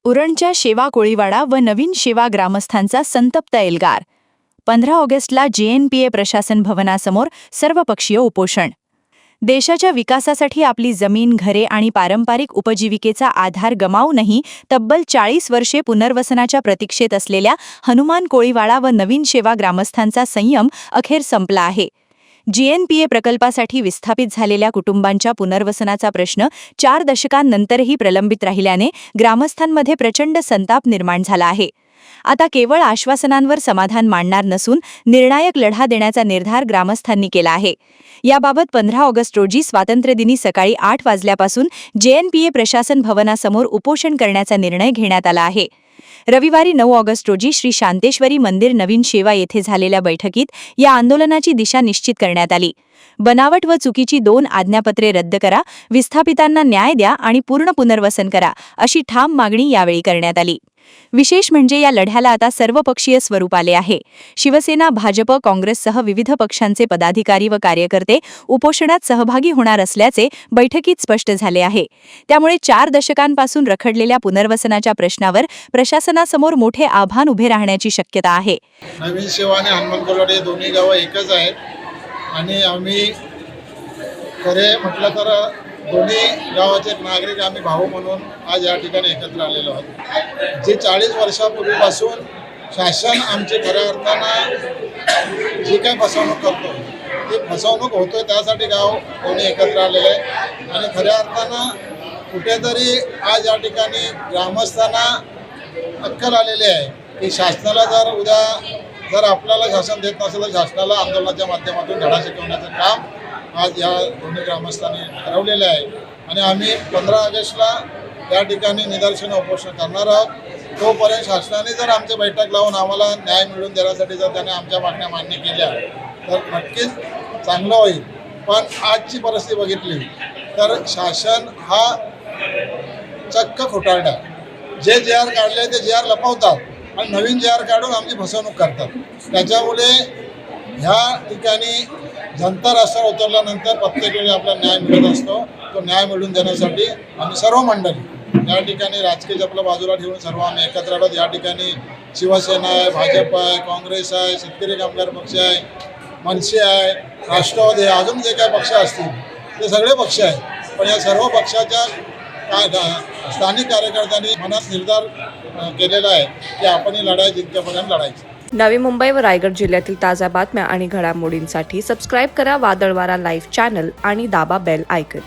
उरणच्या शेवा कोळीवाडा व नवीन शेवा ग्रामस्थांचा संतप्त एल्गार. 15 ऑगस्टला JNPA प्रशासन भवनासमोर सर्वपक्षीय उपोषण. देशाच्या विकासासाठी आपली जमीन, घरे आणि पारंपरिक उपजीविकेचा आधार गमावूनही तब्बल 40 वर्षे पुनर्वसनाच्या प्रतीक्षेत असलेल्या हनुमान कोळीवाडा व नवीन शेवा ग्रामस्थांचा संयम अखेर संपला आहे. JNPA प्रकल्पासाठी विस्थापित झालेल्या कुटुंबांच्या पुनर्वसनाचा प्रश्न 4 दशकांनंतरही प्रलंबित राहिल्याने ग्रामस्थांमध्ये प्रचंड संताप निर्माण झाला आहे. आता केवळ आश्वासनांवर समाधान मानणार नसून निर्णायक लढा देण्याचा निर्धार ग्रामस्थांनी केला आहे. याबाबत 15 ऑगस्ट रोजी स्वातंत्र्यदिनी सकाळी 8 वाजल्यापासून JNPA प्रशासन भवनासमोर उपोषण करण्याचा निर्णय घेण्यात आला आहे. रविवारी 9 ऑगस्ट रोजी श्री शांतेश्वरी मंदिर नवीन शेवा येथे झालेल्या बैठकीत या आंदोलनाची दिशा निश्चित करण्यात आली. बनावट व चुकीची 2 आज्ञापत्रे रद्द करा, विस्थापितांना न्याय द्या आणि पूर्ण पुनर्वसन करा, अशी ठाम मागणी यावेळी करण्यात आली. विशेष म्हणजे या लढ्याला आता सर्वपक्षीय स्वरूप आले आहे. शिवसेना, भाजप, काँग्रेससह विविध पक्षांचे पदाधिकारी व कार्यकर्ते उपोषणात सहभागी होणार असल्याचे बैठकीत स्पष्ट झाले आहे. त्यामुळे 4 दशकांपासून रखडलेल्या पुनर्वसनाच्या प्रश्नावर प्रशासनासमोर मोठे आव्हान उभे राहण्याची शक्यता आहे. नवीन शेवा आणि हनुमान कोळीवाडा हे दोन्ही गावं एकच आहेत आणि आम्ही खरे म्हटलं तर दोन्ही गावाचे नागरिक आम्ही भाऊ म्हणून आज या ठिकाणी एकत्र आलेलो आहोत. जे 40 वर्षापूर्वीपासून शासन आमचे खऱ्या अर्थानं जी काही फसवणूक करतो ती फसवणूक होतोय, त्यासाठी गाव कोणी एकत्र आलेलं आहे आणि खऱ्या अर्थानं कुठेतरी आज या ठिकाणी ग्रामस्थांना अक्कल आलेली आहे की शासनाला जर आपल्याला शासन देत नसेल तर शासनाला आंदोलनाच्या माध्यमातून धडा शिकवण्याचं काम आज या दोन्ही ग्रामस्थांनी ठरवलेलं आहे आणि आम्ही 15 ऑगस्टला या ठिकाणी निदर्शनं उपोषण करणार आहोत. तोपर्यंत शासनाने जर आमची बैठक लावून आम्हाला न्याय मिळवून देण्यासाठी जर त्याने आमच्या मागण्या मान्य केल्या तर नक्कीच चांगलं होईल. पण आजची परिस्थिती बघितली तर शासन हा चक्क खोटारडा, जे JR काढले ते JR लपवतात आणि नवीन JR काढून आमची फसवणूक करतात. त्याच्यामुळे ह्या ठिकाणी जनता रस्त्यावर उतरल्यानंतर प्रत्येक वेळी आपला न्याय मिळत असतो. तो न्याय मिळवून देण्यासाठी आम्ही सर्व मंडळी या ठिकाणी राजकीय आपल्या बाजूला ठेवून सर्व आम्ही एकत्र आहोत. या ठिकाणी शिवसेना आहे, भाजप आहे, काँग्रेस आहे, शेतकरी कामगार पक्ष आहे, मनसे आहे, राष्ट्रवादी आहे, अजून जे काही पक्ष असतील ते सगळे पक्ष आहेत. पण या सर्व पक्षाच्या स्थानिक कार्यकर्त्यांनी मनात निर्धार केलेला आहे की आपण ही लढाई जिंकेपर्यंत लढायची. नवी मुंबई व रायगड जिल्ह्यातील ताज्या बातम्या आणि घडामोडींसाठी सबस्क्राईब करा वादळवारा लाईव्ह चॅनल आणि दाबा बेल आयकॉन.